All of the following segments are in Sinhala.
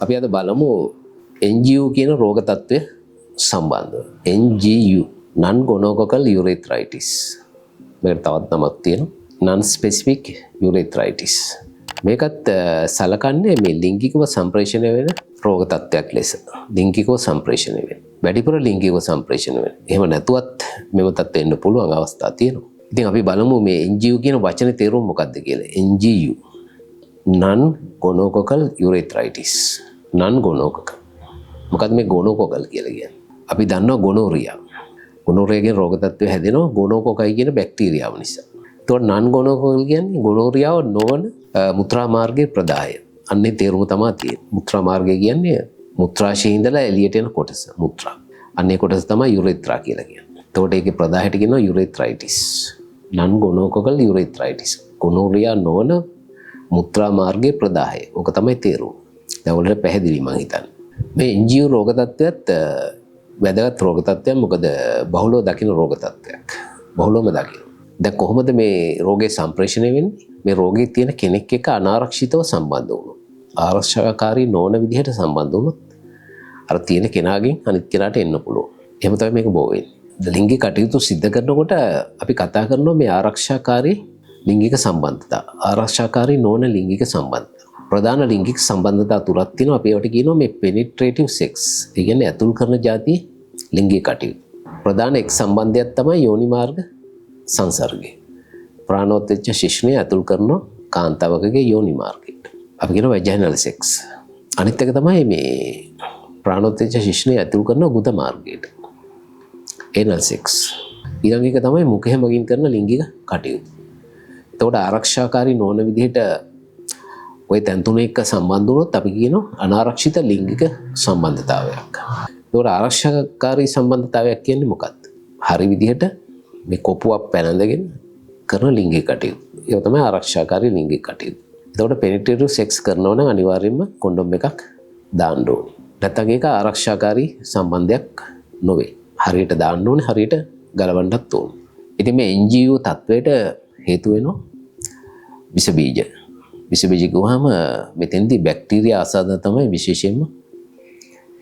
අපි අද බලමු NGU කියන රෝග තත්ත්වය සම්බන්ධව. NGU non gonococcal urethritis. මේකට තවත් නමක් තියෙනවා. non specific urethritis. මේකත් සලකන්නේ මේ ලිංගිකව සම්ප්‍රේෂණය වෙන රෝග තත්ත්වයක් ලෙස. ලිංගිකව සම්ප්‍රේෂණය වෙන. වැඩිපුර ලිංගිකව සම්ප්‍රේෂණය වෙන. එහෙම නැතුවත් මේව තත්ත්වෙ එන්න පුළුවන් අවස්ථා තියෙනවා. ඉතින් අපි බලමු මේ NGU කියන වචනේ තේරුම මොකක්ද කියලා. NGU non gonococcal urethritis. non gonococcal. මොකද්ද මේ gonococcal කියලා කියන්නේ? අපි දන්නවා gonorrhea. gonorrhea කියන රෝග තත්ත්වය හැදෙනවා gonococci කියන බැක්ටීරියාව නිසා. ඒතකොට non gonococcal කියන්නේ gonorrhea නොවන මුත්‍රා මාර්ගයේ ප්‍රදාහය. අන්නේ තේරුම තමයි තියෙන්නේ. මුත්‍රා මාර්ගය කියන්නේ මුත්‍රාශයේ ඉඳලා එළියට එන කොටස. මුත්‍රා. අන්නේ කොටස තමයි urethra කියලා කියන්නේ. ඒතකොට ඒකේ ප්‍රදාහයට කියනවා urethritis. non gonococcal urethritis. gonorrhea නොවන මුත්‍රා මාර්ගයේ ප්‍රදාහය. ඕක තමයි තේරුම. දැන් වලට පැහැදිලි මං හිතන්නේ. මේ NGU රෝග තත්ත්වයත් වැදගත් රෝග තත්ත්වයක්. මොකද බහුලව දකින්න රෝග තත්ත්වයක්. බහුලවම දකින්න. දැන් කොහොමද මේ රෝගේ සම්ප්‍රේෂණය වෙන්නේ? මේ රෝගේ තියෙන කෙනෙක් එක්ක අනාරක්ෂිතව සම්බන්ධ වුණොත්, ආරක්ෂාකාරී නොවන විදිහට සම්බන්ධ වුණොත් අර තියෙන කෙනාගෙන් අනිත් කෙනාට එන්න පුළුවන්. එහෙම තමයි මේක බෝ වෙන්නේ. ලිංගික කටයුතු සිද්ධ කරනකොට අපි කතා කරනවා මේ ආරක්ෂාකාරී ලිංගික සම්බන්ධතා, ආරක්ෂාකාරී නොවන ලිංගික සම්බන්ධතා. ප්‍රධාන ලිංගික සම්බන්ධතා තුනක් තියෙනවා. අපි ඒවට කියනවා මේ penetrative sex. ඒ කියන්නේ ඇතුල් කරන જાතිය ලිංගික කටයුතු. ප්‍රධාන එක් සම්බන්ධයක් තමයි යෝනි මාර්ග සංසර්ගය. ප්‍රාණෝත්තේජ ශිෂ්ණය ඇතුල් කරන කාන්තාවකගේ යෝනි මාර්ගයට අපි කියනවා vaginal sex. අනිත් එක තමයි මේ ප්‍රාණෝත්තේජ ශිෂ්ණය ඇතුල් කරන ගුද මාර්ගයට anal sex. ඊළඟ එක තමයි මුඛය මගින් කරන ලිංගික කටයුතු. එතකොට ආරක්ෂාකාරී නොවන විදිහට ওই තැන් තුන එක්ක සම්බන්ධ වුණොත් අපි කියනවා අනාරක්ෂිත ලිංගික සම්බන්ධතාවයක්. එතකොට ආරක්ෂාකාරී සම්බන්ධතාවයක් කියන්නේ මොකක්ද? හරි විදිහට මේ කොපුවක් පැනඳගෙන කරන ලිංගික කටයුතු. ඒක තමයි ආරක්ෂාකාරී ලිංගික කටයුතු. එතකොට penetrative sex කරනවා නම් අනිවාර්යයෙන්ම කොන්ඩොම් එකක් දාන්න ඕනේ. නැත්නම් ඒක ආරක්ෂාකාරී සම්බන්ධයක් නොවේ. හරියට දාන්න ඕනේ, හරියට ගලවන්නත් ඕනේ. ඉතින් මේ NGU තත්වයට හේතු වෙනවා විස බීජ. විස බීජ ගුවහම මෙතෙන්දී බැක්ටීරියා ආසාදන තමයි විශේෂයෙන්ම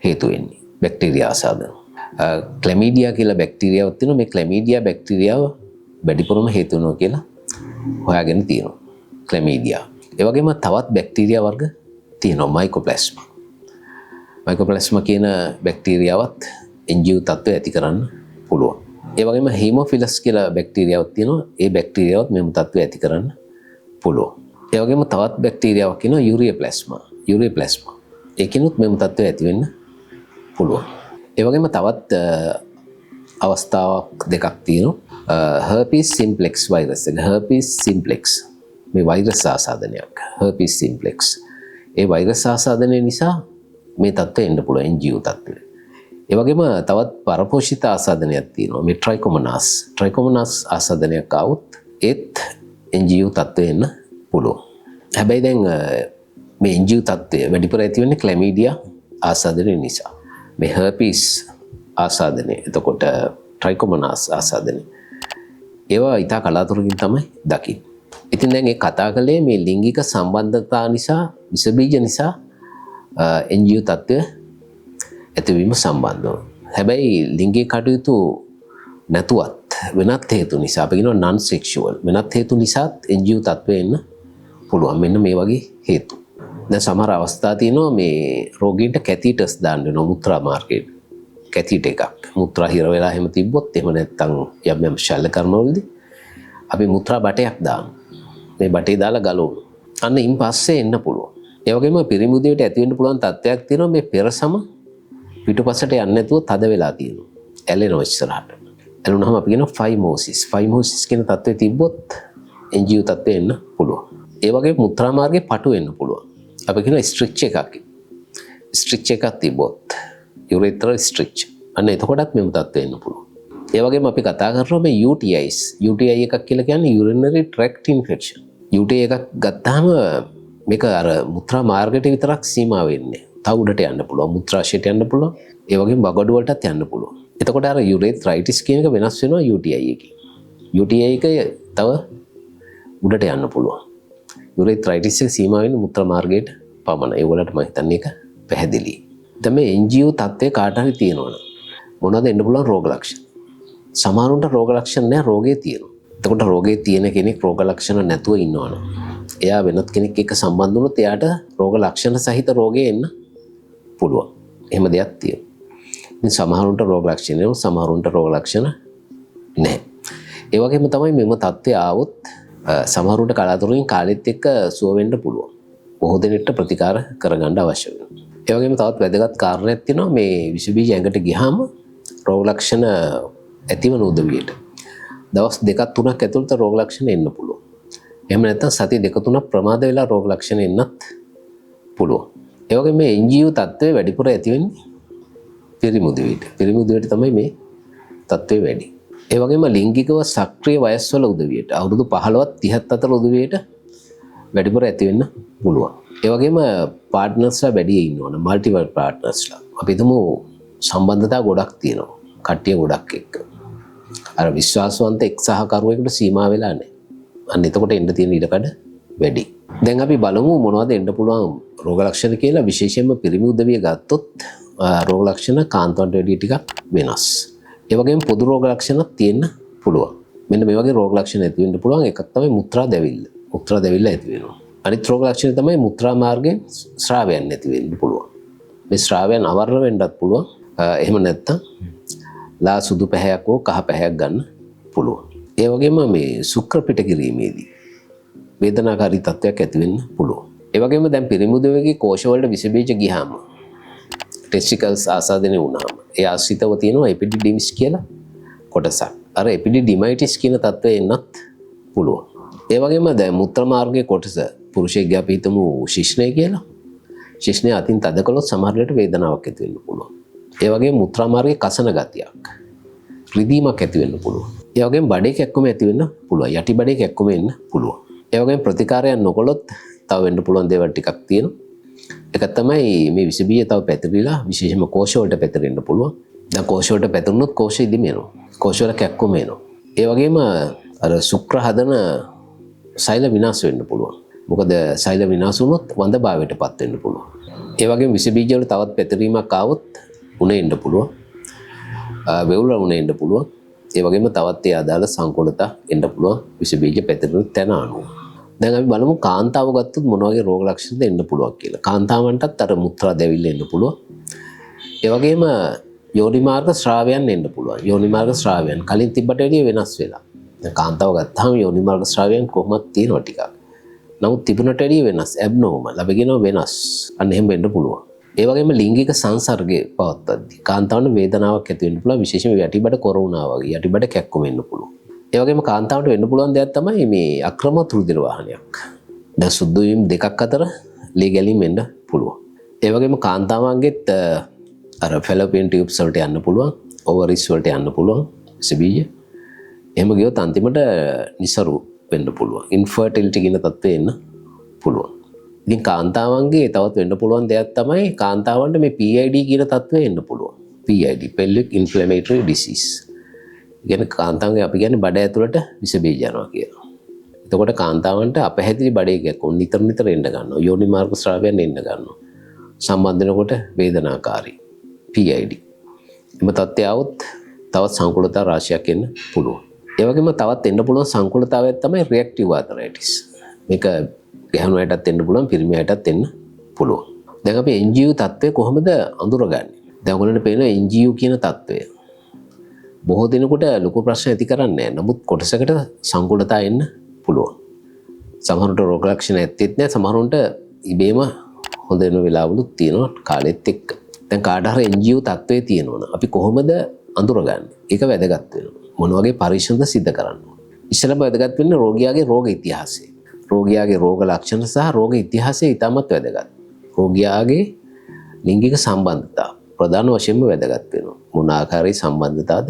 හේතු වෙන්නේ. බැක්ටීරියා ආසාදන. ක්ලැමීඩියා කියලා බැක්ටීරියාවක් තියෙනවා. මේ ක්ලැමීඩියා බැක්ටීරියාව වැඩිපුරම හේතු වෙනවා කියලා හොයාගෙන තියෙනවා. ක්ලැමීඩියා. ඒ වගේම තවත් බැක්ටීරියා වර්ග තියෙනවා. මයිකෝප්ලාස්මා. මයිකෝප්ලාස්මා කියන බැක්ටීරියාවත් NGU තත්ත්වය ඇති කරන්න පුළුවන්. ඒ වගේම හීමෝෆිලස් කියලා බැක්ටීරියාවක් තියෙනවා. ඒ බැක්ටීරියාවත් මෙම තත්ත්වය ඇති කරන්න පුළුවන්. ඒ වගේම තවත් බැක්ටීරියාවක් කියනවා යුරියෝප්ලාස්මා. යුරියෝප්ලාස්මා. ඒකිනුත් මෙම තත්ත්වය ඇති වෙන්න පුළුවන්. ඒ වගේම තවත් අවස්ථාවක් දෙකක් තියෙනවා. herpes simplex virus එක. herpes simplex මේ වෛරස් ආසාදනයක්. herpes simplex. ඒ වෛරස් ආසාදනය නිසා මේ තත්ත්වය එන්න පුළුවන් NGU තත්ත්වය. ඒ වගේම තවත් පරපෝෂිත ආසාදනයක් තියෙනවා. මේ ට්‍රයිකොමොනාස්. ට්‍රයිකොමොනාස් ආසාදනයක් આવුත් ඒත් NGU තත්ත්වය එන්න පුළුවන්. හැබැයි දැන් මේ NGU තත්ත්වය වැඩිපුර ඇති වෙන්නේ ක්ලැමීඩියා ආසාදනය නිසා. මේ herpes ආසාදනය, එතකොට ට්‍රයිකොමොනාස් ආසාදනය, ඒවා ඉතා කලාතුරකින් තමයි දකින්නේ. ඉතින් දැන් ඒ කතා කළේ මේ ලිංගික සම්බන්ධතා නිසා, විස බීජ නිසා NGU තත්ත්වය ඇතිවීම සම්බන්ධව. හැබැයි ලිංගික කටයුතු නැතුවත් වෙනත් හේතු නිසා, අපි කියනවා non sexual වෙනත් හේතු නිසාත් NGU තත්ත්වය එන්න පුළුවන්. මෙන්න මේ වගේ හේතු. දැන් සමහර අවස්ථා තියෙනවා මේ රෝගීන්ට කැතීටර්ස් දාන්න වෙනවා මුත්‍රා මාර්ගයට. කැතීට එකක්. මුත්‍රා හිර වෙලා එහෙම තිබ්බොත්, එහෙම නැත්නම් යම් ශල්‍ය කර්මවලදී අපි මුත්‍රා බටයක් දානවා. මේ බටේ දාලා ගලවනවා. අන්න ඉන් පස්සේ එන්න පුළුවන්. ඒ වගේම පිරිමුදියට ඇති වෙන්න පුළුවන් තත්ත්වයක් තියෙනවා මේ පෙරසම පිටුපසට යන්නේ නැතුව තද වෙලා තියෙනවා. ඇලෙනවා ඉස්සරහට. ඇලුනහම අපි කියනවා ෆයිමෝසිස්. ෆයිමෝසිස් කියන තත්ත්වය තිබ්බොත් NGU තත්ත්වය එන්න පුළුවන්. ඒ වගේ මුත්‍රා මාර්ගේ පටු වෙන්න පුළුවන්. අපි කියනවා ස්ට්‍රික්ච් එකක්. ස්ට්‍රික්ච් එකක් තිබ්බොත් urethral stricture. අන්න එතකොටත් මෙම තත්ත්වය එන්න පුළුවන්. ඒ වගේම අපි කතා කරනවා මේ UTIs. UTI එකක් කියලා කියන්නේ urinary tract infection. UTI එකක් ගත්තාම මේක අර මුත්‍රා මාර්ගයට විතරක් සීමා වෙන්නේ. තව උඩට යන්න පුළුවන්. මුත්‍රාශයට යන්න පුළුවන්. ඒ වගේම බගඩු වලටත් යන්න පුළුවන්. එතකොට අර urethritis කියන එක වෙනස් වෙනවා UTI එකකින්. UTI එක තව උඩට යන්න පුළුවන්. urethritis එක සීමා වෙන්නේ මුත්‍රා මාර්ගයට පමණයි. ඒගොල්ලන්ට මම හිතන්නේ ඒක පැහැදිලි. දැන් මේ NGU තත්ත්වය කාට හරි තියෙනවනේ. මොනවද එන්න පුළුවන් රෝග ලක්ෂණ? සමහරුන්ට රෝග ලක්ෂණ නැහැ රෝගේ තියෙනවා. එතකොට රෝගේ තියෙන කෙනෙක් රෝග ලක්ෂණ නැතුව ඉන්නවනේ. එයා වෙනත් කෙනෙක් එක්ක සම්බන්ධ වුණොත් එයාට රෝග ලක්ෂණ සහිත රෝගේ එන්න පුළුවන්. එහෙම දෙයක් තියෙනවා. ඉතින් සමහරුන්ට රෝග ලක්ෂණ නෙවෙයි සමහරුන්ට රෝග ලක්ෂණ නැහැ. ඒ වගේම තමයි මෙම තත්ත්වය ආවොත් සමහරුන්ට කලාතුරකින් කාලෙත් එක්ක සුව වෙන්න පුළුවන්. බොහෝ දෙනෙක්ට ප්‍රතිකාර කරගන්න අවශ්‍ය වෙනවා. ඒ වගේම තවත් වැදගත් කාරණයක් තියෙනවා මේ විස බීජ ඇඟට ගියාම රෝග ලක්ෂණ ඇතිවන උදවියට දවස් 2-3ක් ඇතුළත රෝග ලක්ෂණ එන්න පුළුවන්. එහෙම නැත්නම් සති 2-3ක් ප්‍රමාද වෙලා රෝග ලක්ෂණ එන්නත් පුළුවන්. ඒ වගේම මේ NGU තත්ත්වය වැඩිපුර ඇති වෙන්නේ පිරිමි උදවියට. පිරිමි උදවියට තමයි මේ තත්ත්වය වැඩි. ඒ වගේම ලිංගිකව සක්‍රීය වයස්වල උදවියට අවුරුදු 15ත් 30ත් අතර උදවියට වැඩිපුර ඇති වෙන්න පුළුවන්. ඒ වගේම පාර්ට්නර්ස්ලා වැඩි ඉන්නවනේ මල්ටිපල් පාර්ට්නර්ස්ලා. අපි හිතමු සම්බන්ධතා ගොඩක් තියෙනවා. කට්ටිය ගොඩක් එක්ක. අර විශ්වාසවන්ත එක් සහකරුවෙකුට සීමා වෙලා නැහැ. අන්න එතකොට එන්න තියෙන ඉඩකඩ වැඩි. දැන් අපි බලමු මොනවද එන්න පුළුවන් රෝග ලක්ෂණ කියලා. විශේෂයෙන්ම පිරිමි උදවිය ගත්තොත් රෝග ලක්ෂණ කාන්තාවන්ට වැඩිය ටිකක් වෙනස්. ඒ වගේම පොදු රෝග ලක්ෂණත් තියෙන්න පුළුවන්. මෙන්න මේ වගේ රෝග ලක්ෂණ ඇති වෙන්න පුළුවන්. එකක් තමයි මුත්‍රා දැවිල්ල. මුත්‍රා දැවිල්ල ඇති වෙනවා. අනිත් රෝග ලක්ෂණ තමයි මුත්‍රා මාර්ගයෙන් ස්‍රාවයන් නැති වෙන්න පුළුවන්. මේ ස්‍රාවයන් අවර්ණ වෙන්නත් පුළුවන්. එහෙම නැත්නම් ලා සුදු පැහැයක් හෝ කහ පැහැයක් ගන්න පුළුවන්. ඒ වගේම මේ ශුක්‍ර පිට කිරීමේදී වේදනාකාරී තත්ත්වයක් ඇති වෙන්න පුළුවන්. ඒ වගේම දැන් පිරිමි උදවියගේ කෝෂ වලට විස බීජ ගියාම ටෙස්ටිකල්ස් ආසාදනය වුණාම ඒ ආශ්‍රිතව තියෙනවා එපිඩිඩිමිස් කියලා කොටසක්. අර එපිඩිඩිමයිටිස් කියන තත්ත්වය එන්නත් පුළුවන්. ඒ වගේම දැන් මුත්‍රා මාර්ගයේ කොටස පුරුෂයෙක්ගේ අපි හිතමු ශිෂ්ණය කියලා. ශිෂ්ණය අතින් තද කළොත් සමහර වෙලට වේදනාවක් ඇති වෙන්න පුළුවන්. ඒ වගේම මුත්‍රා මාර්ගයේ කසන ගතියක් රිදීමක් ඇති වෙන්න පුළුවන්. ඒ වගේම බඩේ කැක්කුම ඇති වෙන්න පුළුවන්. යටි බඩේ කැක්කුම එන්න පුළුවන්. ඒ වගේම ප්‍රතිකාරයක් නොකළොත් තව වෙන්න පුළුවන් දේවල් ටිකක් තියෙනවා. එක තමයි මේ විස බීජ තව පැතිරිලා විශේෂයෙන්ම කෝෂ වලට පැතිරෙන්න පුළුවන්. දැන් කෝෂ වලට පැතිරුණොත් කෝෂ ඉදිම එනවා. කෝෂ වල කැක්කුම එනවා. ඒ වගේම අර ශුක්‍ර හදන සෛල විනාශ වෙන්න පුළුවන්. මොකද සෛල විනාශ වුණොත් වඳභාවයටපත් වෙන්න පුළුවන්. ඒ වගේම විස බීජ වල තවත් පැතිරීමක් ආවොත් උණ එන්න පුළුවන්. වෙවුල උණ එන්න පුළුවන්. ඒ වගේම තවත් ඒ අදාළ සංකෝලතා එන්න පුළුවන් විස බීජ පැතිරෙන තැන අනුව. දැන් අපි බලමු කාන්තාව ගත්තොත් මොන වගේ රෝග ලක්ෂණද එන්න පුළුවන් කියලා. කාන්තාවන්ටත් අර මුත්‍රා දැවිල්ල එන්න පුළුවන්. ඒ වගේම යෝනි මාර්ග ස්‍රාවයන් එන්න පුළුවන්. යෝනි මාර්ග ස්‍රාවයන් කලින් තිබ්බට වැඩිය වෙනස් වෙලා. දැන් කාන්තාව ගත්තාම යෝනි මාර්ග ස්‍රාවයන් කොහොමද තියෙනවා ටිකක්. නමුත් තිබුණට වැඩිය වෙනස්. ඇබ්නෝමල්. අපි කියනවා වෙනස්. අන්න එහෙම වෙන්න පුළුවන්. ඒ වගේම ලිංගික සංසර්ගය පවත්වද්දී කාන්තාවන්ට වේදනාවක් ඇති වෙන්න පුළුවන්. විශේෂයෙන්ම යටිබඩ කොරුණා වගේ යටිබඩ කැක්කුම එන්න පුළුවන්. ඒ වගේම කාන්තාවට වෙන්න පුළුවන් දෙයක් තමයි මේ අක්‍රමවත් රුධිර වාහනයක්. දැන් සුදු වීම දෙකක් අතර ලී ගැලීම් එන්න පුළුවන්. ඒ වගේම කාන්තාවන්ගෙත් අර ෆැලෝපියන් ටියුබ්ස් වලට යන්න පුළුවන්, ඕවරිස් වලට යන්න පුළුවන් විස බීජ. එහෙම ගියොත් අන්තිමට නිසරු වෙන්න පුළුවන්. ඉන්ෆර්ටිලිටි කියන තත්ත්වෙ එන්න පුළුවන්. ඉතින් කාන්තාවන්ගේ තවත් වෙන්න පුළුවන් දෙයක් තමයි කාන්තාවන්ට මේ PID කියන තත්ත්වය එන්න පුළුවන්. PID pelvic inflammatory disease. කියන්නේ කාන්තාවන්ගේ අපි කියන්නේ බඩ ඇතුළට විස බීජ යනවා කියලා. එතකොට කාන්තාවන්ට අපහැදිලි බඩේ කැක්කුම් නිතර එන්න ගන්නවා. යෝනි මාර්ග ස්‍රාවයන් එන්න ගන්නවා. සම්බන්ධ වෙනකොට වේදනාකාරී PID. එම තත්ත්වය આવොත් තවත් සංකූලතා රාශියක් එන්න පුළුවන්. ඒ වගේම තවත් එන්න පුළුවන් සංකූලතාවයක් තමයි රියැක්ටිව් ආතරයිටිස්. මේක ගැහණු අයටත් එන්න පුළුවන්, පිරිමි අයටත් එන්න පුළුවන්. දැන් අපි NGU තත්ත්වය කොහොමද අඳුරගන්නේ? දැන් ඔයගොල්ලන්ට පේන NGU කියන තත්ත්වය බොහෝ දිනකට ලොකු ප්‍රශ්න ඇති කරන්නේ නැහැ. නමුත් කොටසකට සංකූලතා එන්න පුළුවන්. සමහරවිට රෝග ලක්ෂණ ඇත්තෙත් නැහැ. සමහරවිට ඉබේම හොඳ වෙන වෙලාවලුත් තියෙනවා කාලෙත් එක්ක. දැන් කාට හරි NGU තත්ත්වයේ තියෙනවනේ අපි කොහොමද අඳුරගන්නේ? ඒක වැදගත් වෙනවා. මොන වගේ පරීක්ෂණද සිදු කරන්න ඕන? ඉස්සෙල්ලාම වැදගත් වෙන්නේ රෝගියාගේ රෝග ඉතිහාසය. රෝගියාගේ රෝග ලක්ෂණ සහ රෝග ඉතිහාසය ඉතාමත් වැදගත්. රෝගියාගේ ලිංගික සම්බන්ධතා ප්‍රධාන වශයෙන්ම වැදගත් වෙනවා. මොන ආකාරයේ සම්බන්ධතාවද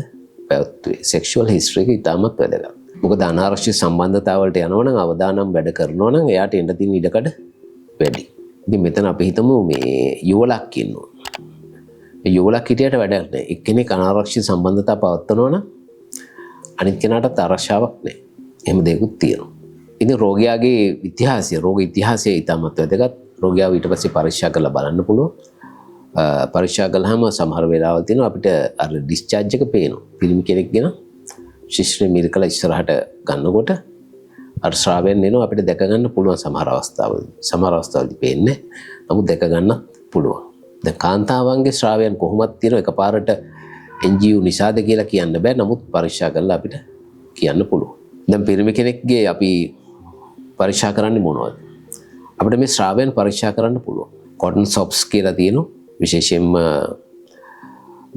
පැවැත්වුවේ? සෙක්ෂුවල් හිස්ටරි එක ඉතාමත් වැදගත්. මොකද අනාරක්ෂිත සම්බන්ධතාවලට යනවා නම් අවදානම් වැඩ කරනවා නම් එයාට එන්න තියෙන ඉඩකඩ වැඩි. ඉතින් මෙතන අපි හිතමු මේ යුවලක් ඉන්නවා. මේ යුවලක් හිටියට වැඩක් නැහැ. එක්කෙනෙක් අනාරක්ෂිත සම්බන්ධතාව පවත්වනවා නම් අනිත් කෙනාටත් ආරක්ෂාවක් නැහැ. එහෙම දෙයක්ත් තියෙනවා. ඉතින් රෝගියාගේ ඉතිහාසය, රෝග ඉතිහාසය ඉතාමත් වැදගත්. රෝගියාව ඊට පස්සේ පරීක්ෂා කරලා බලන්න පුළුවන්. පරීක්ෂා කළාම සමහර වෙලාවල් තියෙනවා අපිට අර ඩිස්චාර්ජ් එක පේනවා. පිරිමි කෙනෙක් ගෙන ශිශ්‍රය මිරිකලා ඉස්සරහට ගන්නකොට අර ශ්‍රාවයන් එනවා අපිට දැක ගන්න පුළුවන් සමහර අවස්ථාවල. සමහර අවස්ථාවලදී පේන්නේ. නමුත් දැක ගන්න පුළුවන්. දැන් කාන්තාවන්ගේ ශ්‍රාවයන් කොහොමද තියෙනවා එකපාරට NGU නිසාද කියලා කියන්න බෑ. නමුත් පරීක්ෂා කරලා අපිට කියන්න පුළුවන්. දැන් පිරිමි කෙනෙක්ගේ අපි පරීක්ෂා කරන්නේ මොනවද? අපිට මේ ශ්‍රාවයන් පරීක්ෂා කරන්න පුළුවන්. කොටන් සොප්ස් කියලා තියෙනවා. විශේෂයෙන්ම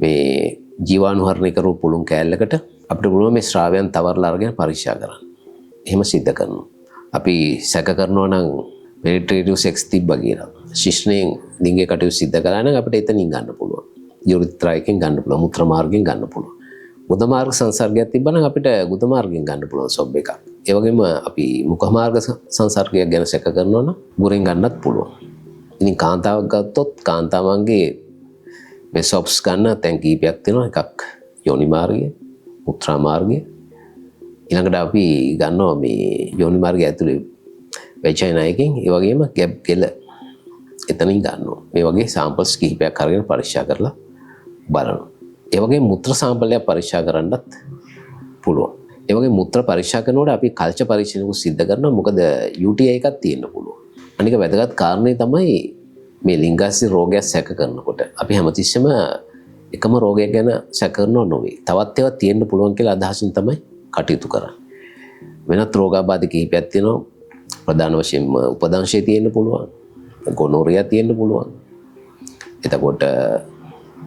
මේ ජීවාණුහරණය කරපු පුළුන් කෑල්ලකට අපිට පුළුවන් මේ ශ්‍රාවයන් තවරලා අරගෙන පරීක්ෂා කරන්න. එහෙම සිද්ධ කරනවා. අපි සැක කරනවා නම් penetrative sex තිබ්බා කියලා. ශිෂ්ණයෙන් ලිංගික කටයුතු සිද්ධ කළා නම් අපිට එතනින් ගන්න පුළුවන්. යුරිත්‍රායකින් ගන්න පුළුවන්. මුත්‍රා මාර්ගයෙන් ගන්න පුළුවන්. ගුද මාර්ග සංසර්ගයක් තිබ්බා නම් අපිට ගුද මාර්ගයෙන් ගන්න පුළුවන් සොබ් එකක්. ඒ වගේම අපි මුඛ මාර්ග සංසර්ගයක් ගැන සැක කරනවා නම් ගුරෙන් ගන්නත් පුළුවන්. ඉතින් කාන්තාවක් ගත්තොත් කාන්තාවන්ගේ මේ සොබ්ස් ගන්න තැන් කීපයක් තියෙනවා. එකක් යෝනි මාර්ගය, මුත්‍රා මාර්ගය. ඊළඟට අපි ගන්නවා මේ යෝනි මාර්ගය ඇතුලේ වැජයිනා එකෙන් ඒ වගේම ගැබ් කෙල එතනින් ගන්නවා. මේ වගේ සැම්පල්ස් කිහිපයක් අරගෙන පරීක්ෂා කරලා බලනවා. ඒ වගේ මුත්‍ර සාම්පලයක් පරීක්ෂා කරන්නත් පුළුවන්. ඒ වගේ මුත්‍ර පරීක්ෂා කරනකොට අපි කල්චර් පරීක්ෂණයක් සිද්ධ කරනවා. මොකද UTI එකක් තියෙන්න පුළුවන්. අනික වැදගත් කාරණේ තමයි මේ ලිංගාශය රෝගයක් සැක කරනකොට අපි හැමතිස්සෙම එකම රෝගයක් ගැන සැක කරනව නෙවෙයි. තවත් ඒවා තියෙන්න පුළුවන් කියලා අදහසින් තමයි කටයුතු කරන්නේ. වෙනත් රෝගාබාධ කිහිපයක් තියෙනවා. ප්‍රධාන වශයෙන්ම උපදංශය තියෙන්න පුළුවන්. ගොනෝරියා තියෙන්න පුළුවන්. එතකොට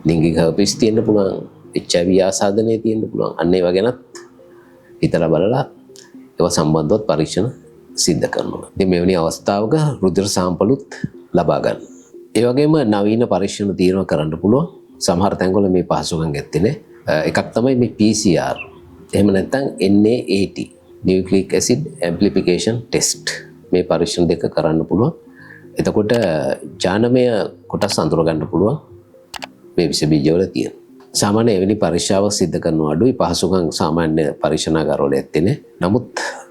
ලිංගික හර්පිස් තියෙන්න පුළුවන්. HIV ආසාදනය තියෙන්න පුළුවන්. අන්න ඒවා ගැනත් හිතලා බලලා ඒවා සම්බන්ධව පරීක්ෂණ සිද්ධ කරනවා. ඉතින් මෙවැනි අවස්ථාවක රුධිර සාම්පලුත් ලබා ගන්න. ඒ වගේම නවීන පරීක්ෂණ తీරන කරන්න පුළුවන්. සමහර තැන්වල මේ පහසුකම් ඇත්තේ නැහැ. එකක් තමයි මේ PCR. එහෙම නැත්නම් NAAT Nucleic Acid Amplification Test. මේ පරීක්ෂණ දෙක කරන්න පුළුවන්. එතකොට ජානමය කොටස් අඳුර ගන්න පුළුවන් මේ විස බීජවල තියෙන. සාමාන්‍ය එවැනි පරීක්ෂාවක් සිද්ධ කරන අඩුයි පහසුකම් සාමාන්‍ය පරීක්ෂණාගාරවල ඇත්තේ නැහැ. නමුත්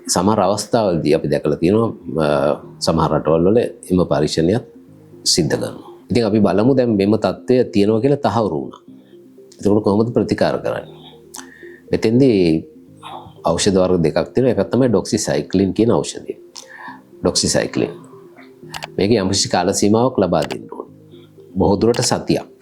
සමහර අවස්ථාවලදී අපි දැකලා තියෙනවා සමහර රටවල් වල එම පරීක්ෂණයක් සිද්ධ කරනවා. ඉතින් අපි බලමු දැන් මෙම தත්ත්වය තියෙනවා කියලා තහවුරු වුණා. එතකොට කොහොමද ප්‍රතිකාර කරන්නේ? මෙතෙන්දී ඖෂධ වර්ග දෙකක් තියෙනවා. එකක් තමයි ඩොක්සිසයික්ලින් කියන ඖෂධය. ඩොක්සිසයික්ලින්. මේක යම්කිසි කාල සීමාවක් ලබා දෙන්න ඕනේ. බොහෝ දුරට සතියක්.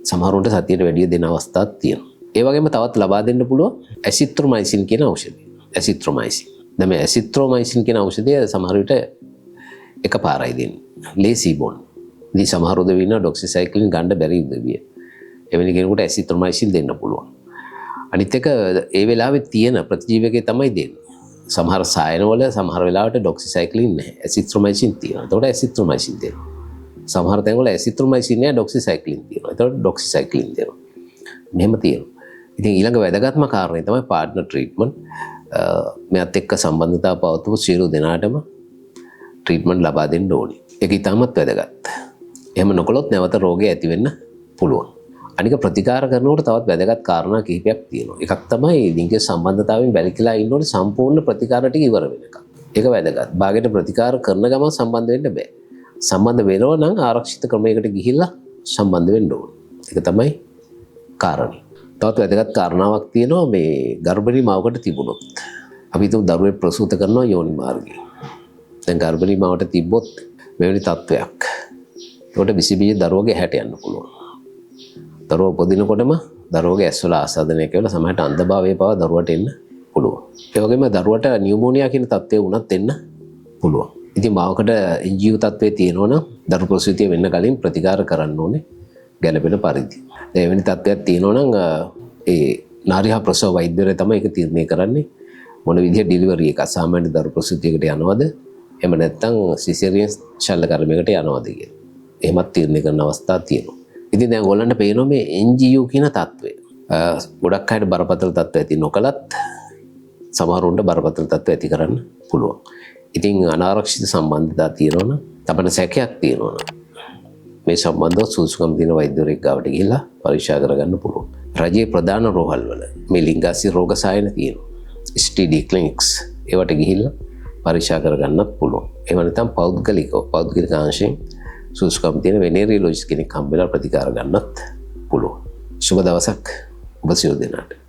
සමහරවිට සතියට වැඩි දෙන අවස්ථාවක් තියෙනවා. ඒ වගේම තවත් ලබා දෙන්න පුළුවන් ඇසිත්‍රොමයිසින් කියන ඖෂධය. ඇසිත්‍රොමයිසින්. දැන් මේ ඇසිත්‍රොමයිසින් කියන ඖෂධය සමහර විට එකපාරයි දෙන්නේ. ලේසි බොන්න. ඉතින් සමහර උදවිය ඉන්නවා ඩොක්සිසයික්ලින් ගන්න බැරි උදවිය. එවැනි කෙනෙකුට ඇසිත්‍රොමයිසින් දෙන්න පුළුවන්. අනිත් එක ඒ වෙලාවේ තියෙන ප්‍රතිජීවකේ තමයි දෙන්නේ. සමහර සායනවල සමහර වෙලාවට ඩොක්සිසයික්ලින් නැහැ. ඇසිත්‍රොමයිසින් තියෙනවා. ඒකට ඇසිත්‍රොමයිසින් දෙනවා. සමහර තැන්වල ඇසිත්‍රොමයිසින් නැහැ ඩොක්සිසයික්ලින් තියෙනවා. ඒකට ඩොක්සිසයික්ලින් දෙනවා. මෙහෙම තියෙනවා. ඉතින් ඊළඟ වැදගත්ම කාරණේ තමයි පාර්ට්නර් ට්‍රීට්මන්ට්. මෙයත් එක්ක සම්බන්ධතාව පවතුව සියලු දෙනාටම ට්‍රීට්මන්ට් ලබා දෙන්න ඕනේ. ඒක ඉතාමත් වැදගත්. එහෙම නොකළොත් නැවත රෝගය ඇති වෙන්න පුළුවන්. අනික ප්‍රතිකාර කරනකොට තවත් වැදගත් කාරණා කිහිපයක් තියෙනවා. එකක් තමයි ලිංගික සම්බන්ධතාවයෙන් වැළකීලා ඉන්නකොට සම්පූර්ණ ප්‍රතිකාර ටික ඉවර වෙනකම්. ඒක වැදගත්. භාගයට ප්‍රතිකාර කරන ගමන් සම්බන්ධ වෙන්න බෑ. සම්බන්ධ වෙනව නම් ආරක්ෂිත ක්‍රමයකට ගිහිල්ලා සම්බන්ධ වෙන්න ඕනේ. ඒක තමයි කාරණේ. තවත් වැදගත් කාරණාවක් තියෙනවා මේ ගර්භණී මවකට තිබුණොත්. අපි හිතමු දරුවෙක් ප්‍රසූත කරනවා යෝනි මාර්ගයෙන්. දැන් ගර්භණී මවට තිබ්බොත් මෙවැනි තත්වයක්. ඒකට විස බීජ දරුවගේ හැට යන්න පුළුවන්. දරුවා උපදිනකොටම දරුවගේ ඇස්වල ආසාදනය කියලා සමහරට අන්ධභාවය පවා දරුවට එන්න පුළුවන්. ඒ වගේම දරුවට නියුමෝනියා කියන තත්ත්වය වුණත් එන්න පුළුවන්. ඉතින් මාවකට NGU තත්ත්වයේ තියෙනවා නම් දරු ප්‍රසූතිය වෙන්න කලින් ප්‍රතිකාර කරන්න ඕනේ ගැළපෙන පරිදි. දැන් එවැනි තත්ත්වයක් තියෙනවා නම් ඒ නාරිහා ප්‍රසව වෛද්‍යවරයා තමයි ඒක තීරණය කරන්නේ මොන විදිහේ ඩෙලිවරි එක සාමාන්‍ය දරු ප්‍රසූතියකට යනවද එහෙම නැත්නම් සිසේරියන් ශල්‍ය කර්මයකට යනවද කියලා. එහෙමත් තීරණය කරන අවස්ථා තියෙනවා. ඉතින් දැන් ඔයගොල්ලන්ට පේනවා මේ NGU කියන තත්ත්වය. ගොඩක් අයට බරපතල තත්ත්ව ඇති නොකලත් සමහරුන්ට බරපතල තත්ත්ව ඇති කරන්න පුළුවන්. ඉතින් අනාරක්ෂිත සම්බන්ධතා තියෙනවනම් අපිට සැකයක් තියෙනවනම් මේ සම්බන්ධව සුසුකම් දින වෛද්‍යවරයෙක් ගාවට ගිහිල්ලා පරීක්ෂා කරගන්න පුළුවන්. රජයේ ප්‍රධාන රෝහල් වල මේ ලිංගාශය රෝග සායන තියෙනවා. STD clinics ඒවට ගිහිල්ලා පරීක්ෂා කරගන්නත් පුළුවන්. එහෙම නැත්නම් පෞද්ගලික අංශයෙන් සුදුසුකම් තියෙන වෙනේරියොලොජිස්ට් කෙනෙක් හම්බෙලා ප්‍රතිකාර ගන්නත් පුළුවන්. සුබ දවසක් ඔබ සියලු දෙනාට.